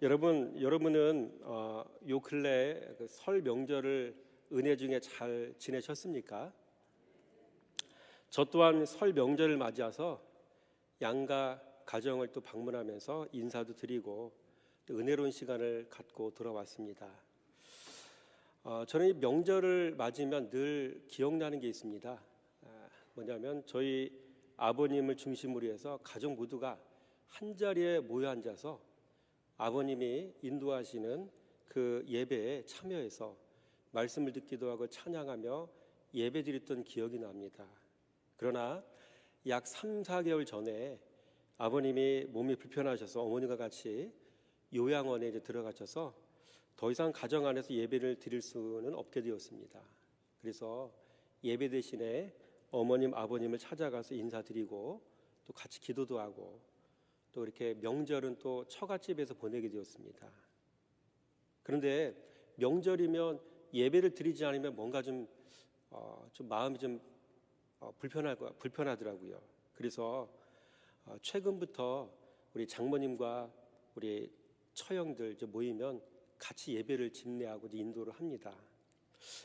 여러분은 요 근래 설 명절을 은혜 중에 잘 지내셨습니까? 저 또한 설 명절을 맞이해서 양가 가정을 또 방문하면서 인사도 드리고 또 은혜로운 시간을 갖고 돌아왔습니다. 저는 이 명절을 맞으면 늘 기억나는 게 있습니다. 뭐냐면 저희 아버님을 중심으로 해서 가족 모두가 한 자리에 모여 앉아서 아버님이 인도하시는 그 예배에 참여해서 말씀을 듣기도 하고 찬양하며 예배드렸던 기억이 납니다. 그러나 약 3, 4개월 전에 아버님이 몸이 불편하셔서 어머니가 같이 요양원에 들어가셔서 더 이상 가정 안에서 예배를 드릴 수는 없게 되었습니다. 그래서 예배 대신에 어머님, 아버님을 찾아가서 인사드리고 또 같이 기도도 하고 또 이렇게 명절은 또 처갓집에서 보내게 되었습니다. 그런데 명절이면 예배를 드리지 않으면 뭔가 좀 마음이 좀 불편하더라고요. 그래서 최근부터 우리 장모님과 우리 처형들 모이면 같이 예배를 집례하고 인도를 합니다.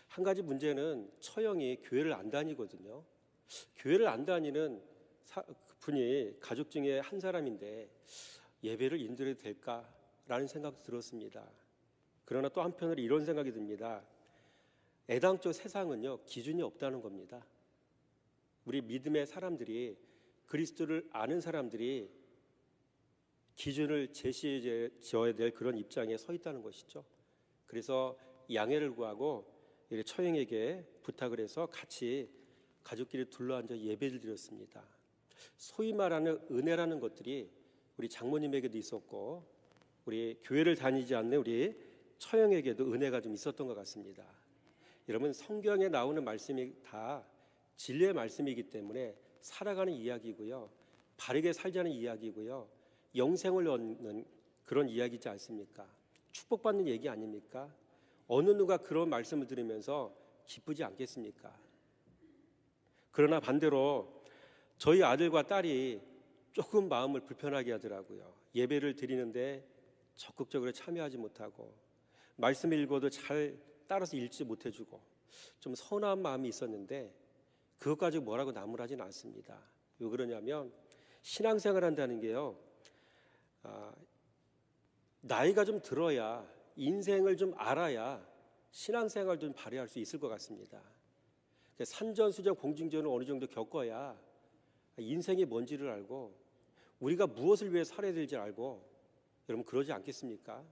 한 가지 문제는 처형이 교회를 안 다니거든요. 교회를 안 다니는 분이 가족 중에 한 사람인데 예배를 인도해도 될까라는 생각도 들었습니다. 그러나 또 한편으로 이런 생각이 듭니다. 애당초 세상은요 기준이 없다는 겁니다. 우리 믿음의 사람들이, 그리스도를 아는 사람들이 기준을 제시해 줘야 될 그런 입장에 서 있다는 것이죠. 그래서 양해를 구하고 처형에게 부탁을 해서 같이 가족끼리 둘러앉아 예배를 드렸습니다. 소위 말하는 은혜라는 것들이 우리 장모님에게도 있었고 우리 교회를 다니지 않는 우리 처형에게도 은혜가 좀 있었던 것 같습니다. 여러분, 성경에 나오는 말씀이 다 진리의 말씀이기 때문에 살아가는 이야기고요, 바르게 살자는 이야기고요, 영생을 얻는 그런 이야기지 않습니까? 축복받는 얘기 아닙니까? 어느 누가 그런 말씀을 들으면서 기쁘지 않겠습니까? 그러나 반대로 저희 아들과 딸이 조금 마음을 불편하게 하더라고요. 예배를 드리는데 적극적으로 참여하지 못하고 말씀을 읽어도 잘 따라서 읽지 못해주고 좀 서운한 마음이 있었는데 그것 가지고 뭐라고 나무라지는 않습니다. 왜 그러냐면 신앙생활 한다는 게요, 나이가 좀 들어야, 인생을 좀 알아야 신앙생활 좀 발휘할 수 있을 것 같습니다. 산전수전 공중전을 어느 정도 겪어야 인생이 뭔지를 알고 우리가 무엇을 위해 살아야 될지 알고, 여러분 그러지 않겠습니까?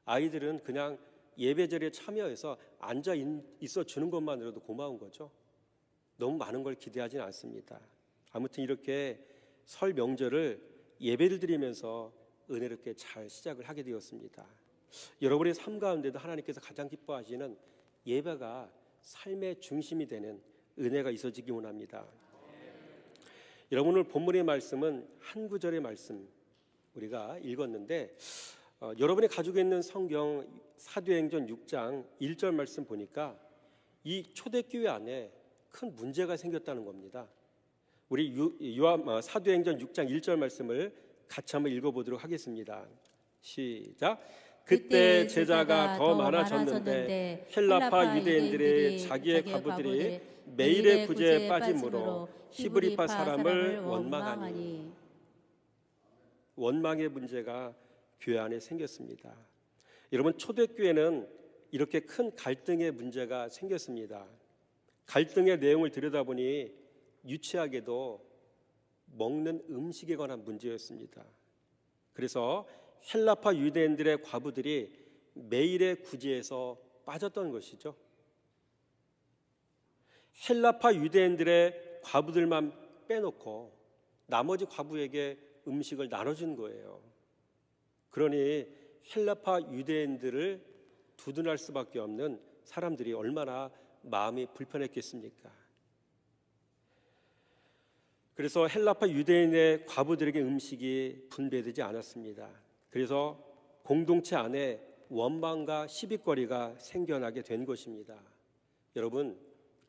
아이들은 그냥 예배자리에 참여해서 앉아 있어 주는 것만으로도 고마운 거죠. 너무 많은 걸 기대하지는 않습니다. 아무튼 이렇게 설 명절을 예배를 드리면서 은혜롭게 잘 시작을 하게 되었습니다. 여러분의 삶 가운데도 하나님께서 가장 기뻐하시는 예배가 삶의 중심이 되는 은혜가 있어지기 원합니다. 여러분, 오늘 본문의 말씀은 한 구절의 말씀 우리가 읽었는데 여러분이 가지고 있는 성경 사도행전 6장 1절 말씀 보니까 이 초대교회 안에 큰 문제가 생겼다는 겁니다. 우리 사도행전 6장 1절 말씀을 같이 한번 읽어보도록 하겠습니다. 시작. 그때 제자가 더 많아졌는데 헬라파 유대인들의 자기의 과부들이 매일의 구제에 빠짐으로 히브리파 사람을 원망하니. 원망의 문제가 교회 안에 생겼습니다. 여러분, 초대교회는 이렇게 큰 갈등의 문제가 생겼습니다. 갈등의 내용을 들여다보니 유치하게도 먹는 음식에 관한 문제였습니다. 그래서 헬라파 유대인들의 과부들이 매일의 구제에서 빠졌던 것이죠. 헬라파 유대인들의 과부들만 빼놓고 나머지 과부에게 음식을 나눠준 거예요. 그러니 헬라파 유대인들을 두둔할 수밖에 없는 사람들이 얼마나 마음이 불편했겠습니까? 그래서 헬라파 유대인의 과부들에게 음식이 분배되지 않았습니다. 그래서 공동체 안에 원망과 시비거리가 생겨나게 된 것입니다. 여러분,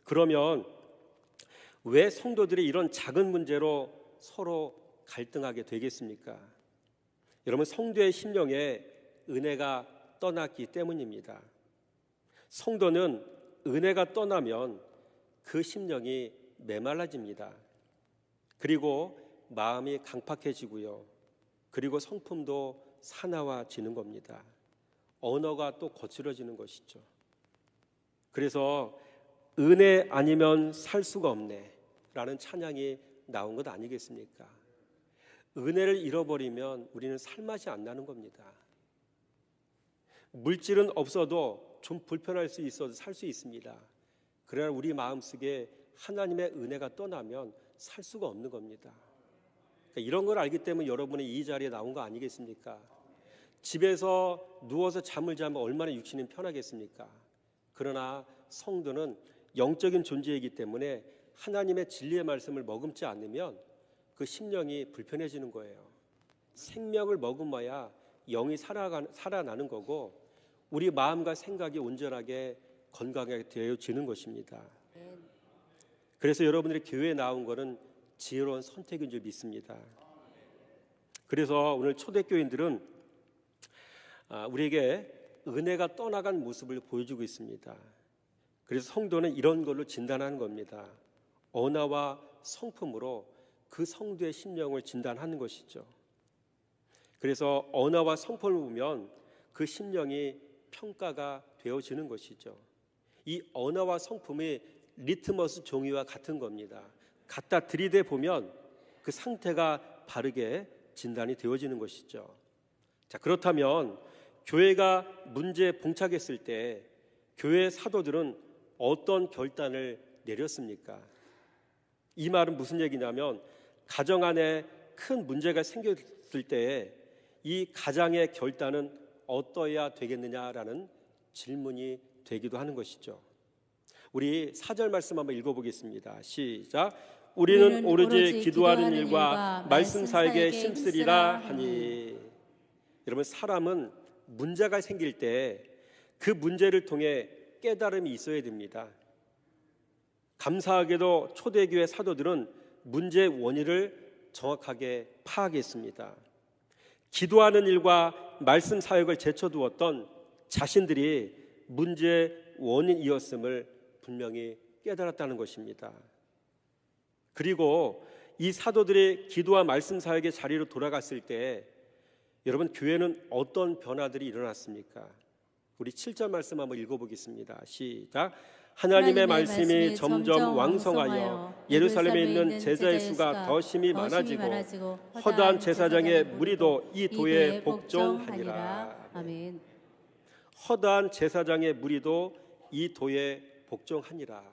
그러면 왜 성도들이 이런 작은 문제로 서로 갈등하게 되겠습니까? 여러분, 성도의 심령에 은혜가 떠났기 때문입니다. 성도는 은혜가 떠나면 그 심령이 메말라집니다. 그리고 마음이 강팍해지고요. 그리고 성품도 사나워지는 겁니다. 언어가 또 거칠어지는 것이죠. 그래서 은혜 아니면 살 수가 없네 라는 찬양이 나온 것 아니겠습니까? 은혜를 잃어버리면 우리는 살맛이 안 나는 겁니다. 물질은 없어도 좀 불편할 수 있어도 살 수 있습니다. 그러나 우리 마음속에 하나님의 은혜가 떠나면 살 수가 없는 겁니다. 그러니까 이런 걸 알기 때문에 여러분이 이 자리에 나온 거 아니겠습니까? 집에서 누워서 잠을 자면 얼마나 육신이 편하겠습니까? 그러나 성도는 영적인 존재이기 때문에 하나님의 진리의 말씀을 머금지 않으면 그 심령이 불편해지는 거예요. 생명을 머금어야 영이 살아나는 거고 우리 마음과 생각이 온전하게 건강하게 되어지는 것입니다. 그래서 여러분들이 교회에 나온 것은 지혜로운 선택인 줄 믿습니다. 그래서 오늘 초대교인들은 우리에게 은혜가 떠나간 모습을 보여주고 있습니다. 그래서 성도는 이런 걸로 진단하는 겁니다. 언어와 성품으로 그 성도의 심령을 진단하는 것이죠. 그래서 언어와 성품을 보면 그 심령이 평가가 되어지는 것이죠. 이 언어와 성품이 리트머스 종이와 같은 겁니다. 갖다 들이대 보면 그 상태가 바르게 진단이 되어지는 것이죠. 자, 그렇다면 교회가 문제에 봉착했을 때 교회 사도들은 어떤 결단을 내렸습니까? 이 말은 무슨 얘기냐면 가정 안에 큰 문제가 생겼을 때 이 가장의 결단은 어떠해야 되겠느냐라는 질문이 되기도 하는 것이죠. 우리 4절 말씀 한번 읽어보겠습니다. 시작. 우리는 오로지 기도하는 일과 말씀 사역에 힘쓰리라 하니. 여러분, 사람은 문제가 생길 때 그 문제를 통해 깨달음이 있어야 됩니다. 감사하게도 초대교회 사도들은 문제의 원인을 정확하게 파악했습니다. 기도하는 일과 말씀 사역을 제쳐두었던 자신들이 문제의 원인이었음을 분명히 깨달았다는 것입니다. 그리고 이 사도들이 기도와 말씀 사역의 자리로 돌아갔을 때 여러분, 교회는 어떤 변화들이 일어났습니까? 우리 7절 말씀 한번 읽어보겠습니다. 시작. 하나님의 말씀이 점점 왕성하여 예루살렘에 있는 제자의 수가 더 심히 많아지고 허다한 제사장의 무리도 이 도에 복종하니라. 아멘. 허다한 제사장의 무리도 이 도에 복종하니라.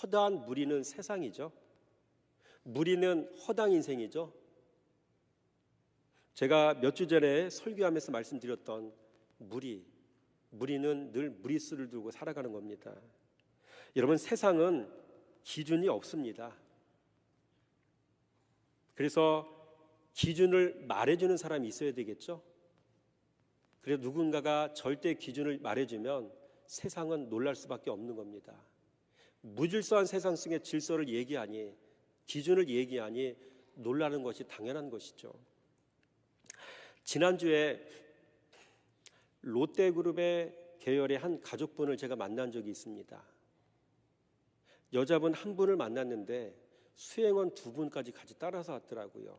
허다한 무리는 세상이죠. 무리는 허당 인생이죠. 제가 몇 주 전에 설교하면서 말씀드렸던 무리는 늘 무리수를 두고 살아가는 겁니다. 여러분, 세상은 기준이 없습니다. 그래서 기준을 말해주는 사람이 있어야 되겠죠. 그래서 누군가가 절대 기준을 말해주면 세상은 놀랄 수밖에 없는 겁니다. 무질서한 세상 속의 질서를 얘기하니, 기준을 얘기하니 놀라는 것이 당연한 것이죠. 지난주에 롯데그룹의 계열의 한 가족분을 제가 만난 적이 있습니다. 여자분 한 분을 만났는데 수행원 2분까지 같이 따라서 왔더라고요.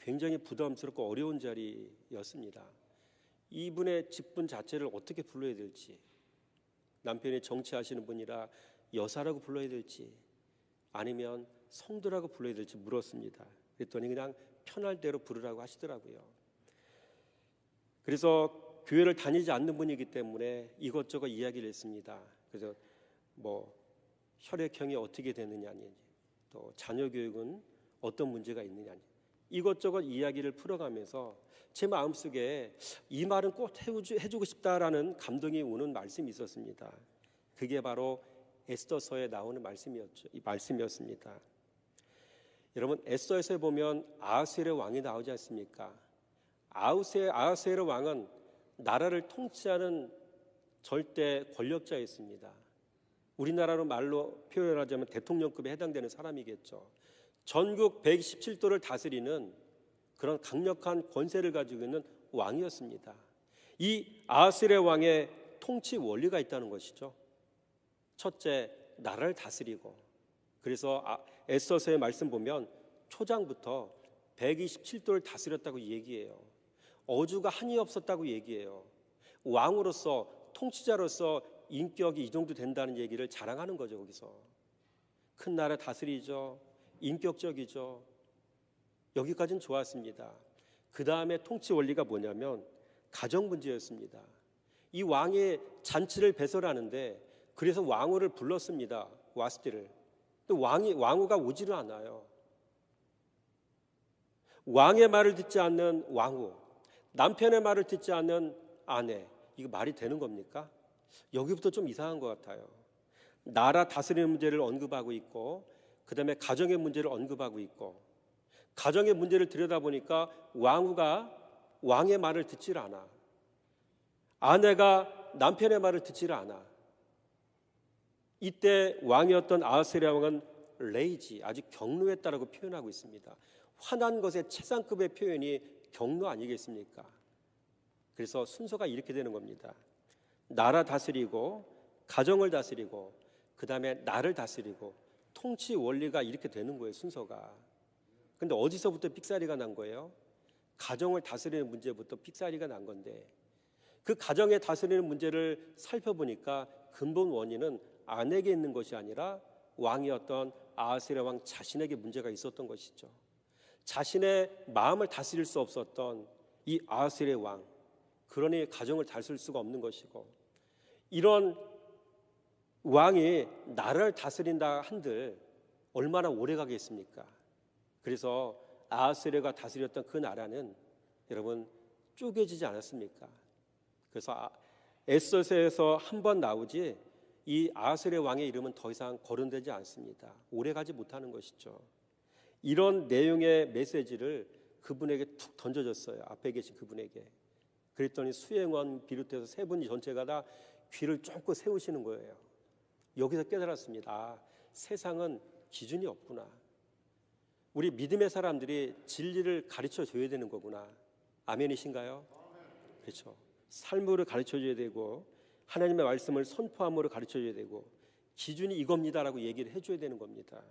굉장히 부담스럽고 어려운 자리였습니다. 이분의 직분 자체를 어떻게 불러야 될지, 남편이 정치하시는 분이라 여사라고 불러야 될지 아니면 성도라고 불러야 될지 물었습니다. 그랬더니 그냥 편할 대로 부르라고 하시더라고요. 그래서 교회를 다니지 않는 분이기 때문에 이것저것 이야기를 했습니다. 그래서 혈액형이 어떻게 되느냐니, 또 자녀 교육은 어떤 문제가 있느냐니, 이것저것 이야기를 풀어가면서 제 마음속에 이 말은 꼭 해주고 싶다라는 감동이 오는 말씀이 있었습니다. 그게 바로 에스더서에 나오는 말씀이었습니다. 여러분, 에스더에서 보면 아하수엘의 왕이 나오지 않습니까? 아하수엘의 왕은 나라를 통치하는 절대 권력자였습니다. 우리나라로 말로 표현하자면 대통령급에 해당되는 사람이겠죠. 전국 117도를 다스리는 그런 강력한 권세를 가지고 있는 왕이었습니다. 이 아하스의 왕의 통치 원리가 있다는 것이죠. 첫째, 나라를 다스리고, 그래서 에스더서의 말씀 보면 초장부터 127도를 다스렸다고 얘기해요. 어주가 한이 없었다고 얘기해요. 왕으로서, 통치자로서 인격이 이 정도 된다는 얘기를 자랑하는 거죠. 거기서 큰 나라 다스리죠, 인격적이죠. 여기까지는 좋았습니다. 그 다음에 통치 원리가 뭐냐면 가정 문제였습니다. 이 왕의 잔치를 배설하는데, 그래서 왕후를 불렀습니다. 와스티를. 근데 왕후가 오지를 않아요. 왕의 말을 듣지 않는 왕후, 남편의 말을 듣지 않는 아내, 이거 말이 되는 겁니까? 여기부터 좀 이상한 것 같아요. 나라 다스리는 문제를 언급하고 있고, 그 다음에 가정의 문제를 언급하고 있고, 가정의 문제를 들여다보니까 왕후가 왕의 말을 듣질 않아, 아내가 남편의 말을 듣질 않아. 이때 왕이었던 아하스랴 왕은 레이지, 아주 경노했다라고 표현하고 있습니다. 화난 것의 최상급의 표현이 경노 아니겠습니까? 그래서 순서가 이렇게 되는 겁니다. 나라 다스리고, 가정을 다스리고, 그 다음에 나를 다스리고, 통치 원리가 이렇게 되는 거예요, 순서가. 근데 어디서부터 삑사리가 난 거예요? 가정을 다스리는 문제부터 삑사리가 난 건데, 그 가정에 다스리는 문제를 살펴보니까 근본 원인은 아내에게 있는 것이 아니라 왕이었던 아하스랴 왕 자신에게 문제가 있었던 것이죠. 자신의 마음을 다스릴 수 없었던 이 아하스랴 왕, 그러니 가정을 다스릴 수가 없는 것이고, 이런 왕이 나라를 다스린다 한들 얼마나 오래 가겠습니까? 그래서 아하스랴가 다스렸던 그 나라는 여러분 쪼개지지 않았습니까? 그래서 에스더서에서 한 번 나오지 이 아하스랴 왕의 이름은 더 이상 거론되지 않습니다. 오래 가지 못하는 것이죠. 이런 내용의 메시지를 그분에게 툭 던져줬어요. 앞에 계신 그분에게. 그랬더니 수행원 비롯해서 세 분이 전체가 다 귀를 쫑긋 세우시는 거예요. 여기서 깨달았습니다. 아, 세상은 기준이 없구나. 우리 믿음의 사람들이 진리를 가르쳐 줘야 되는 거구나. 아멘이신가요? 그렇죠. 삶으로 가르쳐 줘야 되고, 하나님의 말씀을 선포함으로 가르쳐 줘야 되고, 기준이 이겁니다라고 얘기를 해줘야 되는 겁니다.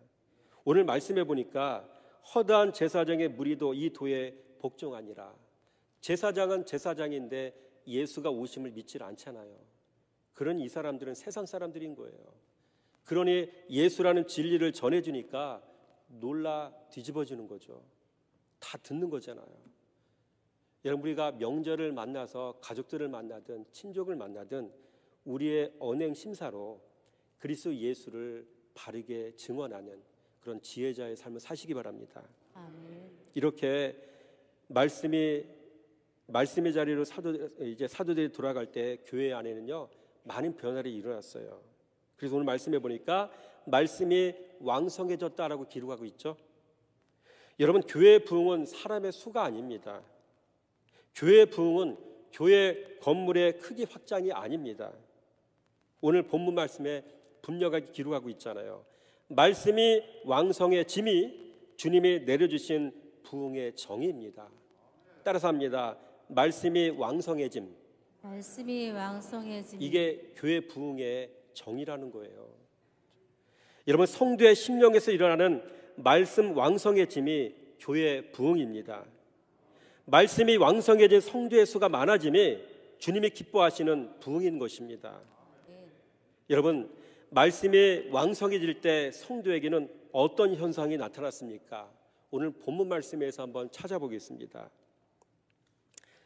오늘 말씀해 보니까 허다한 제사장의 무리도 이 도에 복종하니라. 제사장은 제사장인데 예수가 오심을 믿질 않잖아요. 그러니 이 사람들은 세상 사람들인 거예요. 그러니 예수라는 진리를 전해주니까 놀라 뒤집어지는 거죠. 다 듣는 거잖아요. 여러분, 우리가 명절을 만나서 가족들을 만나든 친족을 만나든 우리의 언행 심사로 그리스도 예수를 바르게 증언하는 그런 지혜자의 삶을 사시기 바랍니다. 아멘. 이렇게 말씀의 자리로 사도들이 돌아갈 때 교회 안에는요 많은 변화가 일어났어요. 그래서 오늘 말씀해 보니까 말씀이 왕성해졌다라고 기록하고 있죠. 여러분, 교회의 부흥은 사람의 수가 아닙니다. 교회의 부흥은 교회 건물의 크기 확장이 아닙니다. 오늘 본문 말씀에 분명하게 기록하고 있잖아요. 말씀이 왕성해짐이 주님이 내려주신 부흥의 정의입니다. 따라서 합니다. 말씀이 왕성해짐. 말씀이 왕성해짐. 이게 교회 부흥의 정의라는 거예요. 여러분, 성도의 심령에서 일어나는 말씀 왕성해짐이 교회 부흥입니다. 말씀이 왕성해진 성도의 수가 많아짐이 주님이 기뻐하시는 부흥인 것입니다. 여러분, 말씀이 왕성해질 때 성도에게는 어떤 현상이 나타났습니까? 오늘 본문 말씀에서 한번 찾아보겠습니다.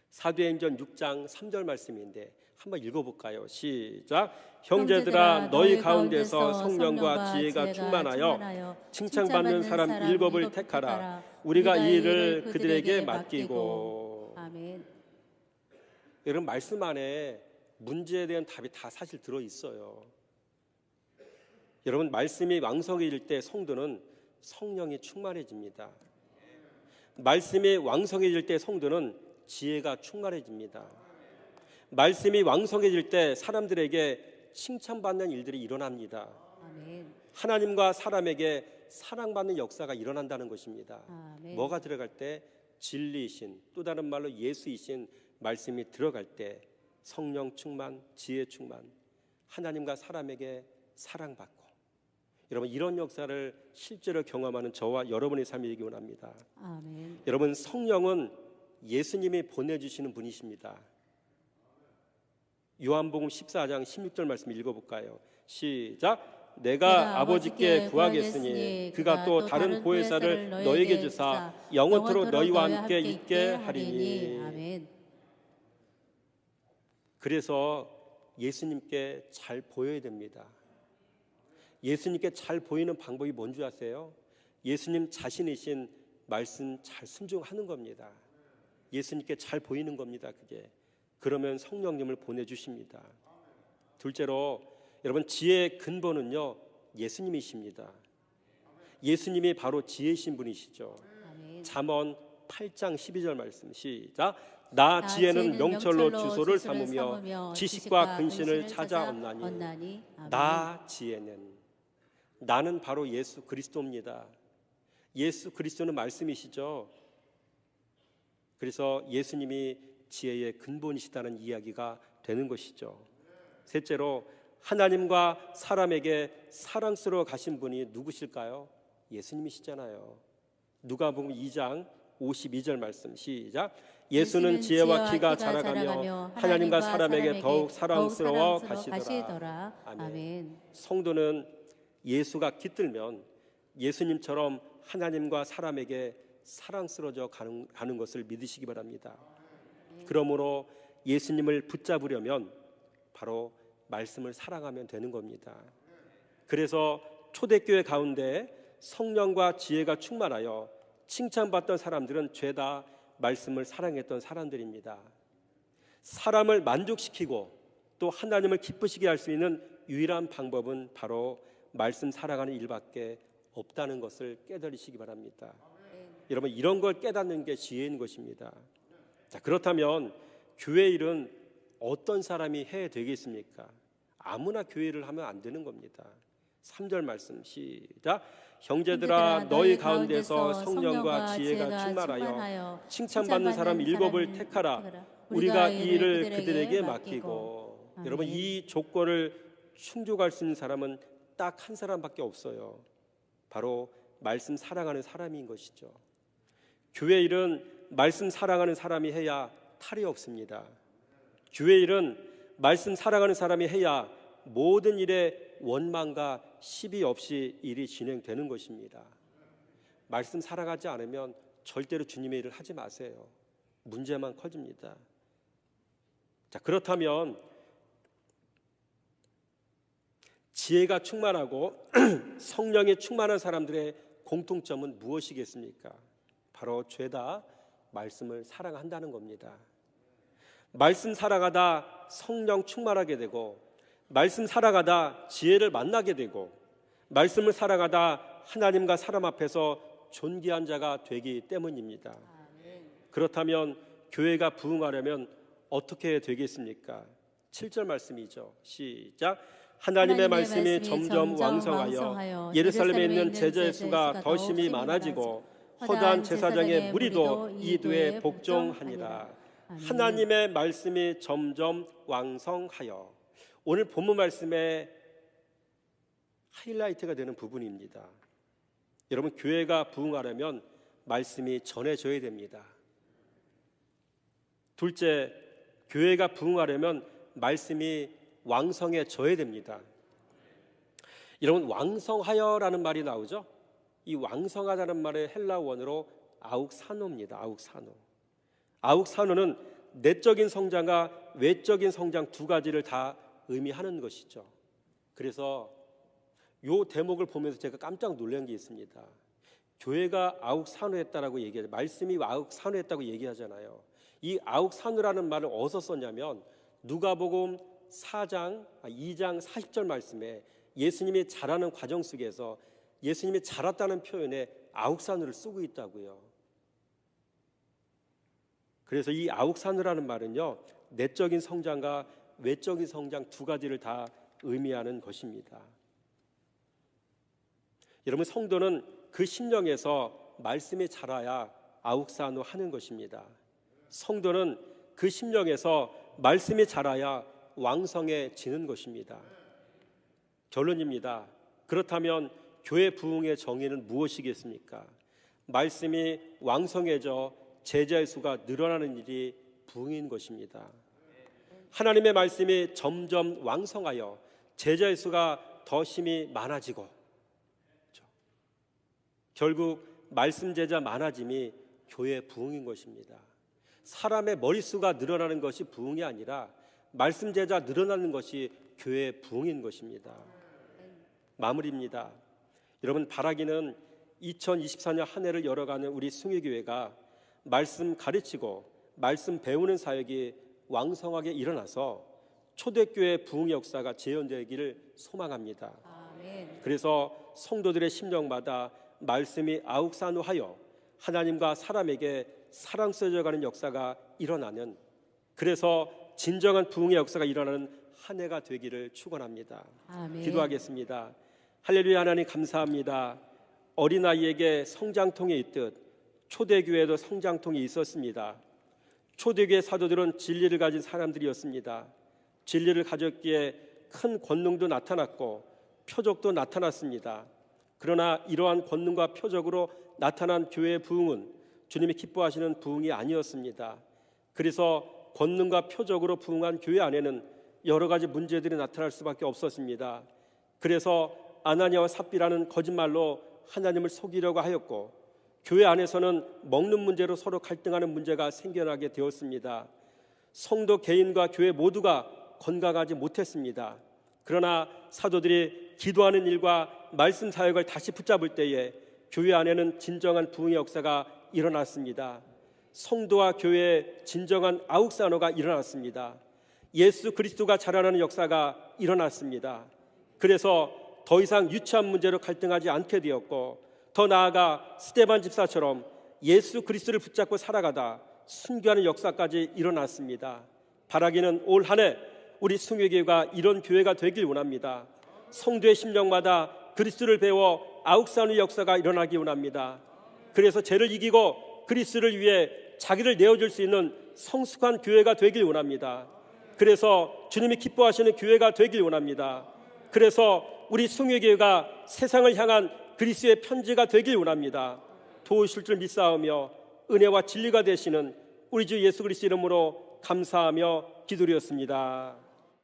사도행전 6장 3절 말씀인데 한번 읽어볼까요? 시작. 형제들아, 너희 가운데서 성령과 지혜가 충만하여 칭찬받는 사람 7을 택하라. 우리가 이 일을 그들에게 맡기고. 아멘. 여러분, 말씀 안에 문제에 대한 답이 다 사실 들어있어요. 여러분, 말씀이 왕성해질 때 성도는 성령이 충만해집니다. 말씀이 왕성해질 때 성도는 지혜가 충만해집니다. 말씀이 왕성해질 때 사람들에게 칭찬받는 일들이 일어납니다. 아멘. 하나님과 사람에게 사랑받는 역사가 일어난다는 것입니다. 아멘. 뭐가 들어갈 때? 진리이신, 또 다른 말로 예수이신 말씀이 들어갈 때 성령 충만, 지혜 충만, 하나님과 사람에게 사랑받고, 여러분 이런 역사를 실제로 경험하는 저와 여러분의 삶이 되기 원합니다. 아멘. 여러분 성령은 예수님이 보내주시는 분이십니다. 요한복음 14장 16절 말씀 읽어볼까요? 시작. 내가 아버지께 구하겠으니 그가 또 다른 보혜사를 너에게 주사 영원토록 너희와 함께 있게 하리니. 아멘. 그래서 예수님께 잘 보여야 됩니다. 예수님께 잘 보이는 방법이 뭔지 아세요? 예수님 자신이신 말씀 잘 순종하는 겁니다. 예수님께 잘 보이는 겁니다. 그게. 그러면 성령님을 보내주십니다. 둘째로 여러분 지혜의 근본은요 예수님이십니다. 예수님이 바로 지혜이신 분이시죠. 아멘. 잠언 8장 12절 말씀 시작. 나 지혜는 명철로 주소를 삼으며 지식과 근신을 찾아 얻나니. 나 지혜는, 나는 바로 예수 그리스도입니다. 예수 그리스도는 말씀이시죠. 그래서 예수님이 지혜의 근본이시다는 이야기가 되는 것이죠. 셋째로 하나님과 사람에게 사랑스러워 가신 분이 누구실까요? 예수님이시잖아요. 누가복음 2장 52절 말씀 시작. 예수는 지혜와 키가 자라가며 하나님과 사람에게 더욱 사랑스러워 가시더라. 아멘. 성도는 예수가 깃들면 예수님처럼 하나님과 사람에게 사랑스러워져 가는 것을 믿으시기 바랍니다. 그러므로 예수님을 붙잡으려면 바로 말씀을 사랑하면 되는 겁니다. 그래서 초대교회 가운데 성령과 지혜가 충만하여 칭찬받던 사람들은 죄다 말씀을 사랑했던 사람들입니다. 사람을 만족시키고 또 하나님을 기쁘시게 할 수 있는 유일한 방법은 바로 말씀 사랑하는 일밖에 없다는 것을 깨달으시기 바랍니다. 여러분 이런 걸 깨닫는 게 지혜인 것입니다. 자, 그렇다면 교회 일은 어떤 사람이 해야 되겠습니까? 아무나 교회 일을 하면 안 되는 겁니다. 3절 말씀 시작. 형제들아 너희 가운데서 성령과 지혜가 충만하여 칭찬받는 사람 7을 택하라. 우리가 이 일을 그들에게 맡기고. 여러분 이 조건을 충족할 수 있는 사람은 딱 한 사람밖에 없어요. 바로 말씀 사랑하는 사람인 것이죠. 교회 일은 말씀 사랑하는 사람이 해야 탈이 없습니다. 교회 일은 말씀 사랑하는 사람이 해야 모든 일에 원망과 시비 없이 일이 진행되는 것입니다. 말씀 사랑하지 않으면 절대로 주님의 일을 하지 마세요. 문제만 커집니다. 자, 그렇다면 지혜가 충만하고 성령이 충만한 사람들의 공통점은 무엇이겠습니까? 바로 죄다 말씀을 사랑한다는 겁니다. 말씀 사랑하다 성령 충만하게 되고, 말씀 사랑하다 지혜를 만나게 되고, 말씀을 사랑하다 하나님과 사람 앞에서 존귀한 자가 되기 때문입니다. 그렇다면 교회가 부흥하려면 어떻게 해야 되겠습니까? 7절 말씀이죠. 시작. 하나님의 말씀이 점점 왕성하여 예루살렘에 있는 제자의 수가 더 심히 많아지고 허다한 제사장의 무리도 이도에 복종하니라. 하나님의 말씀이 점점 왕성하여, 오늘 본문 말씀의 하이라이트가 되는 부분입니다. 여러분 교회가 부흥하려면 말씀이 전해져야 됩니다. 둘째, 교회가 부흥하려면 말씀이 왕성해져야 됩니다. 여러분 왕성하여라는 말이 나오죠. 이 왕성하다는 말의 헬라 원어로 아욱사노입니다. 아욱사노는 내적인 성장과 외적인 성장 두 가지를 다 의미하는 것이죠. 그래서 이 대목을 보면서 제가 깜짝 놀란 게 있습니다. 교회가 아욱사노했다라고 얘기하죠. 말씀이 아욱사노했다고 얘기하잖아요. 이 아욱사노라는 말을 어디서 썼냐면 누가복음 2장 40절 말씀에 예수님이 자라는 과정 속에서 예수님이 자랐다는 표현에 아욱사노를 쓰고 있다고요. 그래서 이 아욱사노라는 말은요, 내적인 성장과 외적인 성장 두 가지를 다 의미하는 것입니다. 여러분 성도는 그 심령에서 말씀이 자라야 아욱사노 하는 것입니다. 성도는 그 심령에서 말씀이 자라야 왕성해지는 것입니다. 결론입니다. 그렇다면 교회 부흥의 정의는 무엇이겠습니까? 말씀이 왕성해져 제자의 수가 늘어나는 일이 부흥인 것입니다. 하나님의 말씀이 점점 왕성하여 제자의 수가 더 심히 많아지고, 그렇죠? 결국 말씀 제자 많아짐이 교회 부흥인 것입니다. 사람의 머릿수가 늘어나는 것이 부흥이 아니라 말씀 제자 늘어나는 것이 교회 부흥인 것입니다. 마무리입니다. 여러분, 바라기는 2024년 한 해를 열어가는 우리 숭일교회가 말씀 가르치고 말씀 배우는 사역이 왕성하게 일어나서 초대교회 부흥 역사가 재현되기를 소망합니다. 아멘. 그래서 성도들의 심령마다 말씀이 아욱산우하여 하나님과 사람에게 사랑 써져가는 역사가 일어나는, 그래서 진정한 부흥의 역사가 일어나는 한 해가 되기를 축원합니다. 아멘. 기도하겠습니다. 할렐루야. 하나님 감사합니다. 어린아이에게 성장통이 있듯 초대교회도 성장통이 있었습니다. 초대교회 사도들은 진리를 가진 사람들이었습니다. 진리를 가졌기에 큰 권능도 나타났고 표적도 나타났습니다. 그러나 이러한 권능과 표적으로 나타난 교회의 부흥은 주님이 기뻐하시는 부흥이 아니었습니다. 그래서 권능과 표적으로 부흥한 교회 안에는 여러 가지 문제들이 나타날 수밖에 없었습니다. 그래서 아나니아와 삽비라는 거짓말로 하나님을 속이려고 하였고, 교회 안에서는 먹는 문제로 서로 갈등하는 문제가 생겨나게 되었습니다. 성도 개인과 교회 모두가 건강하지 못했습니다. 그러나 사도들이 기도하는 일과 말씀 사역을 다시 붙잡을 때에 교회 안에는 진정한 부흥의 역사가 일어났습니다. 성도와 교회의 진정한 아욱산호가 일어났습니다. 예수 그리스도가 자라나는 역사가 일어났습니다. 그래서 더 이상 유치한 문제로 갈등하지 않게 되었고, 더 나아가 스데반 집사처럼 예수 그리스도를 붙잡고 살아가다 순교하는 역사까지 일어났습니다. 바라기는 올 한 해 우리 숭일교회가 이런 교회가 되길 원합니다. 성도의 심령마다 그리스도를 배워 아욱산의 역사가 일어나기 원합니다. 그래서 죄를 이기고 그리스도를 위해 자기를 내어줄 수 있는 성숙한 교회가 되길 원합니다. 그래서 주님이 기뻐하시는 교회가 되길 원합니다. 그래서 우리 숭일교회가 세상을 향한 그리스도의 편지가 되길 원합니다. 도우실 줄 믿사오며 은혜와 진리가 되시는 우리 주 예수 그리스도 이름으로 감사하며 기도드렸습니다.